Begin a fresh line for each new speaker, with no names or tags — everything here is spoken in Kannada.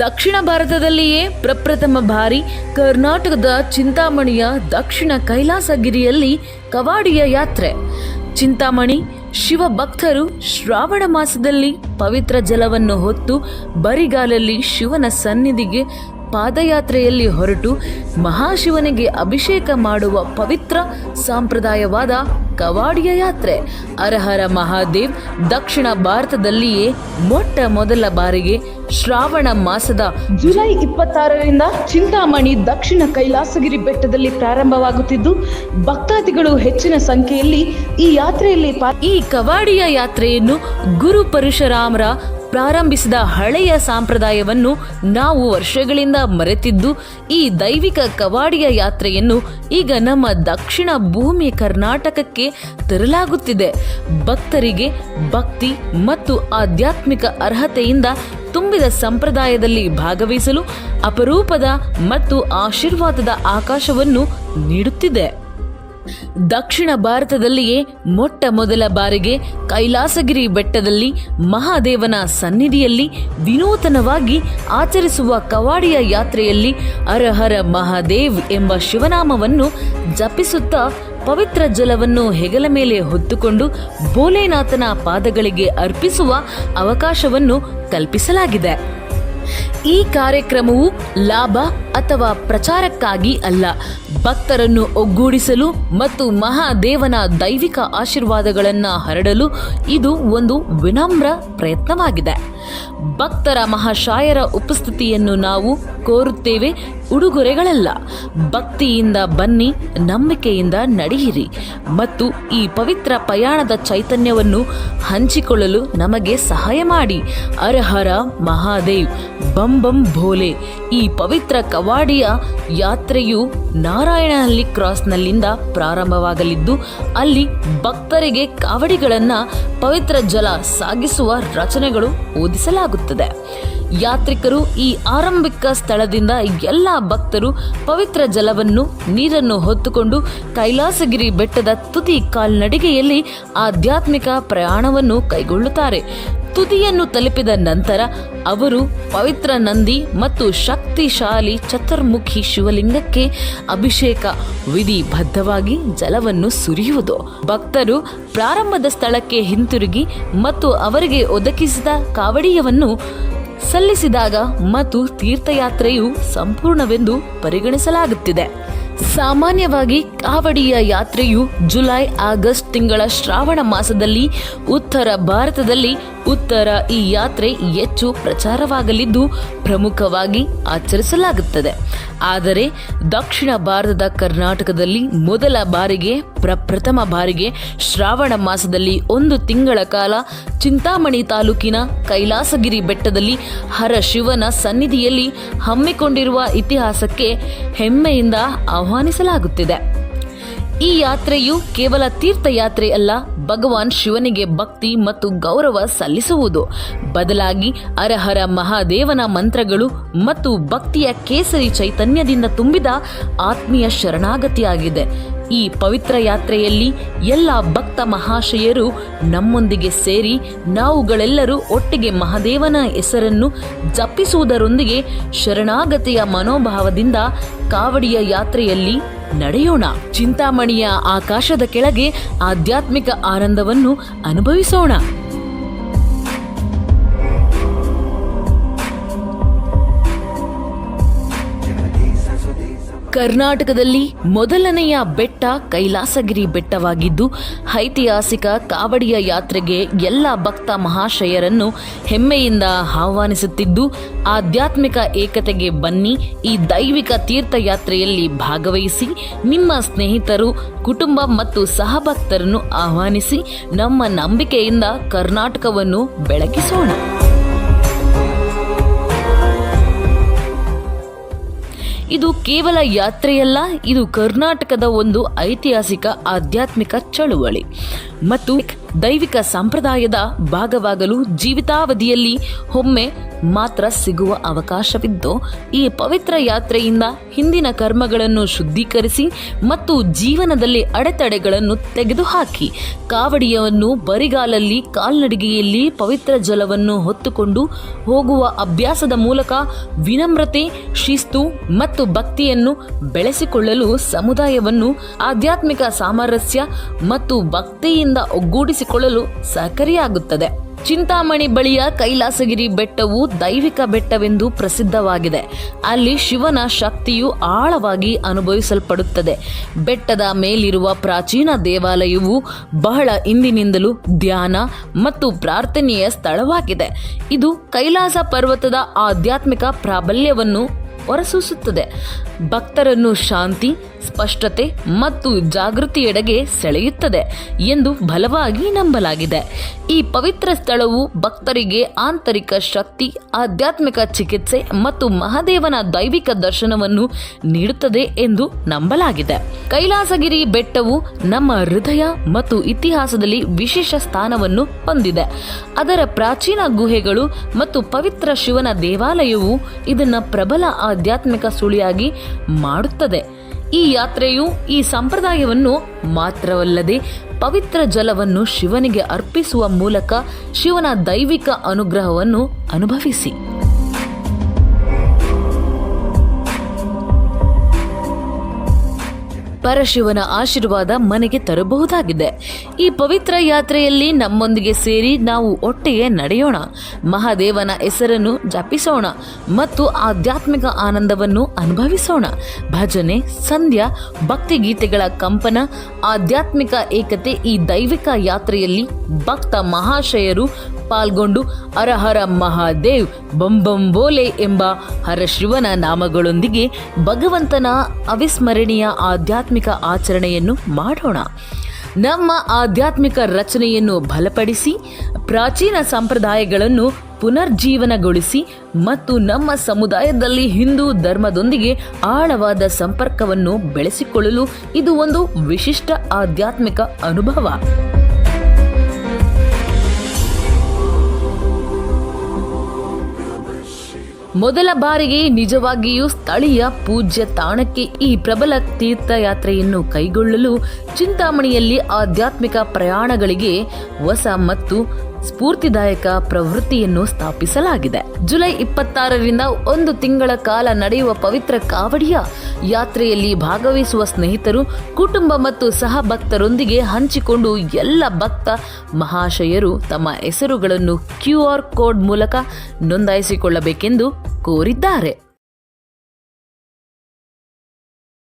ದಕ್ಷಿಣ ಭಾರತದಲ್ಲಿಯೇ ಪ್ರಪ್ರಥಮ ಬಾರಿ ಕರ್ನಾಟಕದ ಚಿಂತಾಮಣಿಯ ದಕ್ಷಿಣ ಕೈಲಾಸಗಿರಿಯಲ್ಲಿ ಕವಾಡಿಯ ಯಾತ್ರೆ. ಚಿಂತಾಮಣಿ ಶಿವಭಕ್ತರು ಶ್ರಾವಣ ಮಾಸದಲ್ಲಿ ಪವಿತ್ರ ಜಲವನ್ನು ಹೊತ್ತು ಬರಿಗಾಲಲ್ಲಿ ಶಿವನ ಸನ್ನಿಧಿಗೆ ಪಾದಯಾತ್ರೆಯಲ್ಲಿ ಹೊರಟು ಮಹಾಶಿವನಿಗೆ ಅಭಿಷೇಕ ಮಾಡುವ ಪವಿತ್ರ ಸಂಪ್ರದಾಯವಾದ ಕವಾಡಿಯ ಯಾತ್ರೆ. ಹರಹರ ಮಹಾದೇವ್ ದಕ್ಷಿಣ ಭಾರತದಲ್ಲಿಯೇ ಮೊಟ್ಟ ಮೊದಲ ಬಾರಿಗೆ ಶ್ರಾವಣ ಮಾಸದ ಜುಲೈ 26ರಿಂದ ಚಿಂತಾಮಣಿ ದಕ್ಷಿಣ ಕೈಲಾಸಗಿರಿ ಬೆಟ್ಟದಲ್ಲಿ ಪ್ರಾರಂಭವಾಗುತ್ತಿದ್ದು ಭಕ್ತಾದಿಗಳು ಹೆಚ್ಚಿನ ಸಂಖ್ಯೆಯಲ್ಲಿ ಈ ಯಾತ್ರೆಯಲ್ಲಿ ಈ ಕವಾಡಿಯ ಯಾತ್ರೆಯನ್ನು ಗುರು ಪರಶುರಾಮರ ಪ್ರಾರಂಭಿಸಿದ ಹಳೆಯ ಸಂಪ್ರದಾಯವನ್ನು ನಾವು ವರ್ಷಗಳಿಂದ ಮರೆತಿದ್ದು ಈ ದೈವಿಕ ಕವಾಡಿಯ ಯಾತ್ರೆಯನ್ನು ಈಗ ನಮ್ಮ ದಕ್ಷಿಣ ಭೂಮಿ ಕರ್ನಾಟಕಕ್ಕೆ ತರಲಾಗುತ್ತಿದೆ. ಭಕ್ತರಿಗೆ ಭಕ್ತಿ ಮತ್ತು ಆಧ್ಯಾತ್ಮಿಕ ಅರ್ಹತೆಯಿಂದ ತುಂಬಿದ ಸಂಪ್ರದಾಯದಲ್ಲಿ ಭಾಗವಹಿಸಲು ಅಪರೂಪದ ಮತ್ತು ಆಶೀರ್ವಾದದ ಆಕಾಶವನ್ನು ನೀಡುತ್ತಿದೆ. ದಕ್ಷಿಣ ಭಾರತದಲ್ಲಿಯೇ ಮೊಟ್ಟ ಮೊದಲ ಬಾರಿಗೆ ಕೈಲಾಸಗಿರಿ ಬೆಟ್ಟದಲ್ಲಿ ಮಹಾದೇವನ ಸನ್ನಿಧಿಯಲ್ಲಿ ವಿನೂತನವಾಗಿ ಆಚರಿಸುವ ಕವಾಡಿಯ ಯಾತ್ರೆಯಲ್ಲಿ ಹರಹರ ಮಹಾದೇವ್ ಎಂಬ ಶಿವನಾಮವನ್ನು ಜಪಿಸುತ್ತಾ ಪವಿತ್ರ ಜಲವನ್ನು ಹೆಗಲ ಮೇಲೆ ಹೊತ್ತುಕೊಂಡು ಭೋಲೆನಾಥನ ಪಾದಗಳಿಗೆ ಅರ್ಪಿಸುವ ಅವಕಾಶವನ್ನು ಕಲ್ಪಿಸಲಾಗಿದೆ. ಈ ಕಾರ್ಯಕ್ರಮವು ಲಾಭ ಅಥವಾ ಪ್ರಚಾರಕ್ಕಾಗಿ ಅಲ್ಲ, ಭಕ್ತರನ್ನು ಒಗ್ಗೂಡಿಸಲು ಮತ್ತು ಮಹಾದೇವನ ದೈವಿಕ ಆಶೀರ್ವಾದಗಳನ್ನು ಹರಡಲು ಇದು ಒಂದು ವಿನಮ್ರ ಪ್ರಯತ್ನವಾಗಿದೆ. ಭಕ್ತರ ಮಹಾಶಯರ ಉಪಸ್ಥಿತಿಯನ್ನು ನಾವು ಕೋರುತ್ತೇವೆ, ಉಡುಗೊರೆಗಳಲ್ಲ. ಭಕ್ತಿಯಿಂದ ಬನ್ನಿ, ನಂಬಿಕೆಯಿಂದ ನಡೆಯಿರಿ ಮತ್ತು ಈ ಪವಿತ್ರ ಪಯಣದ ಚೈತನ್ಯವನ್ನು ಹಂಚಿಕೊಳ್ಳಲು ನಮಗೆ ಸಹಾಯ ಮಾಡಿ. ಹರಹರ ಮಹಾದೇವ್, ಬಂ ಬಂ ಭೋಲೆ. ಈ ಪವಿತ್ರ ಕವಾಡಿಯ ಯಾತ್ರೆಯು ನಾರಾಯಣಹಳ್ಳಿ ಕ್ರಾಸ್ನಲ್ಲಿಂದ ಪ್ರಾರಂಭವಾಗಲಿದ್ದು ಅಲ್ಲಿ ಭಕ್ತರಿಗೆ ಕಾವಡಿಗಳನ್ನು ಪವಿತ್ರ ಜಲ ಸಾಗಿಸುವ ರಚನೆಗಳು ಓದಿಸಲಾಗುತ್ತದೆ. ಯಾತ್ರಿಕರು ಈ ಆರಂಭಿಕ ಸ್ಥಳದಿಂದ ಎಲ್ಲ ಭಕ್ತರು ಪವಿತ್ರ ಜಲವನ್ನು ನೀರನ್ನು ಹೊತ್ತುಕೊಂಡು ಕೈಲಾಸಗಿರಿ ಬೆಟ್ಟದ ತುದಿ ಕಾಲ್ನಡಿಗೆಯಲ್ಲಿ ಆಧ್ಯಾತ್ಮಿಕ ಪ್ರಯಾಣವನ್ನು ಕೈಗೊಳ್ಳುತ್ತಾರೆ. ತುದಿಯನ್ನು ತಲುಪಿದ ನಂತರ ಅವರು ಪವಿತ್ರ ನಂದಿ ಮತ್ತು ಶಕ್ತಿಶಾಲಿ ಚತುರ್ಮುಖಿ ಶಿವಲಿಂಗಕ್ಕೆ ಅಭಿಷೇಕ ವಿಧಿಬದ್ಧವಾಗಿ ಜಲವನ್ನು ಸುರಿಯುವುದು. ಭಕ್ತರು ಪ್ರಾರಂಭದ ಸ್ಥಳಕ್ಕೆ ಹಿಂತಿರುಗಿ ಮತ್ತು ಅವರಿಗೆ ಒದಗಿಸಿದ ಕಾವಡಿಯವನ್ನು ಸಲ್ಲಿಸಿದಾಗ ಮತ್ತು ತೀರ್ಥಯಾತ್ರೆಯು ಸಂಪೂರ್ಣವೆಂದು ಪರಿಗಣಿಸಲಾಗುತ್ತಿದೆ. ಸಾಮಾನ್ಯವಾಗಿ ಕಾವಡಿಯ ಯಾತ್ರೆಯು ಜುಲೈ ಆಗಸ್ಟ್ ತಿಂಗಳ ಶ್ರಾವಣ ಮಾಸದಲ್ಲಿ ಉತ್ತರ ಭಾರತದಲ್ಲಿ ಈ ಯಾತ್ರೆ ಹೆಚ್ಚು ಪ್ರಚಾರವಾಗಲಿದ್ದು ಪ್ರಮುಖವಾಗಿ ಆಚರಿಸಲಾಗುತ್ತದೆ. ಆದರೆ ದಕ್ಷಿಣ ಭಾರತದ ಕರ್ನಾಟಕದಲ್ಲಿ ಪ್ರಪ್ರಥಮ ಬಾರಿಗೆ ಶ್ರಾವಣ ಮಾಸದಲ್ಲಿ 1 ತಿಂಗಳ ಕಾಲ ಚಿಂತಾಮಣಿ ತಾಲೂಕಿನ ಕೈಲಾಸಗಿರಿ ಬೆಟ್ಟದಲ್ಲಿ ಹರ ಶಿವನ ಸನ್ನಿಧಿಯಲ್ಲಿ ಹಮ್ಮಿಕೊಂಡಿರುವ ಇತಿಹಾಸಕ್ಕೆ ಹೆಮ್ಮೆಯಿಂದ ಆಹ್ವಾನಿಸಲಾಗುತ್ತಿದೆ. ಈ ಯಾತ್ರೆಯು ಕೇವಲ ತೀರ್ಥಯಾತ್ರೆ ಅಲ್ಲ, ಭಗವಾನ್ ಶಿವನಿಗೆ ಭಕ್ತಿ ಮತ್ತು ಗೌರವ ಸಲ್ಲಿಸುವುದು. ಬದಲಾಗಿ ಹರಹರ ಮಹಾದೇವನ ಮಂತ್ರಗಳು ಮತ್ತು ಭಕ್ತಿಯ ಕೇಸರಿ ಚೈತನ್ಯದಿಂದ ತುಂಬಿದ ಆತ್ಮೀಯ ಶರಣಾಗತಿಯಾಗಿದೆ. ಈ ಪವಿತ್ರ ಯಾತ್ರೆಯಲ್ಲಿ ಎಲ್ಲ ಭಕ್ತ ಮಹಾಶಯರು ನಮ್ಮೊಂದಿಗೆ ಸೇರಿ ನಾವುಗಳೆಲ್ಲರೂ ಒಟ್ಟಿಗೆ ಮಹಾದೇವನ ಹೆಸರನ್ನು ಜಪಿಸುವುದರೊಂದಿಗೆ ಶರಣಾಗತಿಯ ಮನೋಭಾವದಿಂದ ಕಾವಡಿಯ ಯಾತ್ರೆಯಲ್ಲಿ ನಡೆಯೋಣ. ಚಿಂತಾಮಣಿಯ ಆಕಾಶದ ಕೆಳಗೆ ಆಧ್ಯಾತ್ಮಿಕ ಆನಂದವನ್ನು ಅನುಭವಿಸೋಣ. ಕರ್ನಾಟಕದಲ್ಲಿ ಮೊದಲನೆಯ ಬೆಟ್ಟ ಕೈಲಾಸಗಿರಿ ಬೆಟ್ಟವಾಗಿದ್ದು ಐತಿಹಾಸಿಕ ಕಾವಡಿಯ ಯಾತ್ರೆಗೆ ಎಲ್ಲ ಭಕ್ತ ಮಹಾಶಯರನ್ನು ಹೆಮ್ಮೆಯಿಂದ ಆಹ್ವಾನಿಸುತ್ತಿದ್ದು ಆಧ್ಯಾತ್ಮಿಕ ಏಕತೆಗೆ ಬನ್ನಿ, ಈ ದೈವಿಕ ತೀರ್ಥಯಾತ್ರೆಯಲ್ಲಿ ಭಾಗವಹಿಸಿ, ನಿಮ್ಮ ಸ್ನೇಹಿತರು, ಕುಟುಂಬ ಮತ್ತು ಸಹಭಕ್ತರನ್ನು ಆಹ್ವಾನಿಸಿ ನಮ್ಮ ನಂಬಿಕೆಯಿಂದ ಕರ್ನಾಟಕವನ್ನು ಬೆಳಗಿಸೋಣ. ಇದು ಕೇವಲ ಯಾತ್ರೆಯಲ್ಲ, ಇದು ಕರ್ನಾಟಕದ ಒಂದು ಐತಿಹಾಸಿಕ ಆಧ್ಯಾತ್ಮಿಕ ಚಳುವಳಿ ಮತ್ತು ದೈವಿಕ ಸಂಪ್ರದಾಯದ ಭಾಗವಾಗಲು ಜೀವಿತಾವಧಿಯಲ್ಲಿ ಒಮ್ಮೆ ಮಾತ್ರ ಸಿಗುವ ಅವಕಾಶವಿದ್ದು, ಈ ಪವಿತ್ರ ಯಾತ್ರೆಯಿಂದ ಹಿಂದಿನ ಕರ್ಮಗಳನ್ನು ಶುದ್ಧೀಕರಿಸಿ ಮತ್ತು ಜೀವನದಲ್ಲಿ ಅಡೆತಡೆಗಳನ್ನು ತೆಗೆದುಹಾಕಿ ಕಾವಡಿಯನ್ನು ಬರಿಗಾಲಲ್ಲಿ ಕಾಲ್ನಡಿಗೆಯಲ್ಲಿ ಪವಿತ್ರ ಜಲವನ್ನು ಹೊತ್ತುಕೊಂಡು ಹೋಗುವ ಅಭ್ಯಾಸದ ಮೂಲಕ ವಿನಮ್ರತೆ, ಶಿಸ್ತು ಮತ್ತು ಭಕ್ತಿಯನ್ನು ಬೆಳೆಸಿಕೊಳ್ಳಲು ಸಮುದಾಯವನ್ನು ಆಧ್ಯಾತ್ಮಿಕ ಸಾಮರಸ್ಯ ಮತ್ತು ಭಕ್ತಿಯಿಂದ ಒಗ್ಗೂಡಿಸಿಕೊಳ್ಳಲು ಸಹಕಾರಿಯಾಗುತ್ತದೆ. ಚಿಂತಾಮಣಿ ಬಳಿಯ ಕೈಲಾಸಗಿರಿ ಬೆಟ್ಟವು ದೈವಿಕ ಬೆಟ್ಟವೆಂದು ಪ್ರಸಿದ್ಧವಾಗಿದೆ. ಅಲ್ಲಿ ಶಿವನ ಶಕ್ತಿಯು ಆಳವಾಗಿ ಅನುಭವಿಸಲ್ಪಡುತ್ತದೆ. ಬೆಟ್ಟದ ಮೇಲಿರುವ ಪ್ರಾಚೀನ ದೇವಾಲಯವು ಬಹಳ ಹಿಂದಿನಿಂದಲೂ ಧ್ಯಾನ ಮತ್ತು ಪ್ರಾರ್ಥನೆಯ ಸ್ಥಳವಾಗಿದೆ. ಇದು ಕೈಲಾಸ ಪರ್ವತದ ಆಧ್ಯಾತ್ಮಿಕ ಪ್ರಾಬಲ್ಯವನ್ನು ಹೊರಸೂಸುತ್ತದೆ. ಭಕ್ತರನ್ನು ಶಾಂತಿ, ಸ್ಪಷ್ಟತೆ ಮತ್ತು ಜಾಗೃತಿಯೆಡೆಗೆ ಸೆಳೆಯುತ್ತದೆ ಎಂದು ಬಲವಾಗಿ ನಂಬಲಾಗಿದೆ. ಈ ಪವಿತ್ರ ಸ್ಥಳವು ಭಕ್ತರಿಗೆ ಆಂತರಿಕ ಶಕ್ತಿ, ಆಧ್ಯಾತ್ಮಿಕ ಚಿಕಿತ್ಸೆ ಮತ್ತು ಮಹಾದೇವನ ದೈವಿಕ ದರ್ಶನವನ್ನು ನೀಡುತ್ತದೆ ಎಂದು ನಂಬಲಾಗಿದೆ. ಕೈಲಾಸಗಿರಿ ಬೆಟ್ಟವು ನಮ್ಮ ಹೃದಯ ಮತ್ತು ಇತಿಹಾಸದಲ್ಲಿ ವಿಶೇಷ ಸ್ಥಾನವನ್ನು ಹೊಂದಿದೆ. ಅದರ ಪ್ರಾಚೀನ ಗುಹೆಗಳು ಮತ್ತು ಪವಿತ್ರ ಶಿವನ ದೇವಾಲಯವು ಇದನ್ನು ಪ್ರಬಲ ಆಧ್ಯಾತ್ಮಿಕ ಸುಳಿಯಾಗಿ ಮಾಡುತ್ತದೆ. ಈ ಯಾತ್ರೆಯು ಈ ಸಂಪ್ರದಾಯವನ್ನು ಮಾತ್ರವಲ್ಲದೆ ಪವಿತ್ರ ಜಲವನ್ನು ಶಿವನಿಗೆ ಅರ್ಪಿಸುವ ಮೂಲಕ ಶಿವನ ದೈವಿಕ ಅನುಗ್ರಹವನ್ನು ಅನುಭವಿಸಿ ಪರಶಿವನ ಆಶೀರ್ವಾದ ಮನೆಗೆ ತರಬಹುದಾಗಿದೆ. ಈ ಪವಿತ್ರ ಯಾತ್ರೆಯಲ್ಲಿ ನಮ್ಮೊಂದಿಗೆ ಸೇರಿ ನಾವು ಒಟ್ಟಿಗೆ ನಡೆಯೋಣ, ಮಹಾದೇವನ ಹೆಸರನ್ನು ಜಪಿಸೋಣ ಮತ್ತು ಆಧ್ಯಾತ್ಮಿಕ ಆನಂದವನ್ನು ಅನುಭವಿಸೋಣ. ಭಜನೆ, ಸಂಧ್ಯಾ, ಭಕ್ತಿಗೀತೆಗಳ ಕಂಪನ, ಆಧ್ಯಾತ್ಮಿಕ ಏಕತೆ. ಈ ದೈವಿಕ ಯಾತ್ರೆಯಲ್ಲಿ ಭಕ್ತ ಮಹಾಶಯರು ಪಾಲ್ಗೊಂಡು ಹರ ಹರ ಮಹಾದೇವ್, ಬಂಬಂ ಬೋಲೆ ಎಂಬ ಹರಶಿವನ ನಾಮಗಳೊಂದಿಗೆ ಭಗವಂತನ ಅವಿಸ್ಮರಣೀಯ ಆಧ್ಯಾತ್ಮಿಕ ಆಚರಣೆಯನ್ನು ಮಾಡೋಣ. ನಮ್ಮ ಆಧ್ಯಾತ್ಮಿಕ ರಚನೆಯನ್ನು ಬಲಪಡಿಸಿ, ಪ್ರಾಚೀನ ಸಂಪ್ರದಾಯಗಳನ್ನು ಪುನರ್ಜೀವನಗೊಳಿಸಿ ಮತ್ತು ನಮ್ಮ ಸಮುದಾಯದಲ್ಲಿ ಹಿಂದೂ ಧರ್ಮದೊಂದಿಗೆ ಆಳವಾದ ಸಂಪರ್ಕವನ್ನು ಬೆಳೆಸಿಕೊಳ್ಳಲು ಇದು ಒಂದು ವಿಶಿಷ್ಟ ಆಧ್ಯಾತ್ಮಿಕ ಅನುಭವ. ಮೊದಲ ಬಾರಿಗೆ ನಿಜವಾಗಿಯೂ ಸ್ಥಳೀಯ ಪೂಜ್ಯ ತಾಣಕ್ಕೆ ಈ ಪ್ರಬಲ ತೀರ್ಥಯಾತ್ರೆಯನ್ನು ಕೈಗೊಳ್ಳಲು ಚಿಂತಾಮಣಿಯಲ್ಲಿ ಆಧ್ಯಾತ್ಮಿಕ ಪ್ರಯಾಣಗಳಿಗೆ ಹೊಸ ಮತ್ತು ಸ್ಫೂರ್ತಿದಾಯಕ ಪ್ರವೃತ್ತಿಯನ್ನು ಸ್ಥಾಪಿಸಲಾಗಿದೆ. ಜುಲೈ 26ರಿಂದ 1 ತಿಂಗಳ ಕಾಲ ನಡೆಯುವ ಪವಿತ್ರ ಕಾವಡಿಯ ಯಾತ್ರೆಯಲ್ಲಿ ಭಾಗವಹಿಸುವ ಸ್ನೇಹಿತರು, ಕುಟುಂಬ ಮತ್ತು ಸಹ ಭಕ್ತರೊಂದಿಗೆ ಹಂಚಿಕೊಂಡು ಎಲ್ಲ ಭಕ್ತ ಮಹಾಶಯರು ತಮ್ಮ ಹೆಸರುಗಳನ್ನು QR ಕೋಡ್ ಮೂಲಕ ನೋಂದಾಯಿಸಿಕೊಳ್ಳಬೇಕೆಂದು ಕೋರಿದ್ದಾರೆ.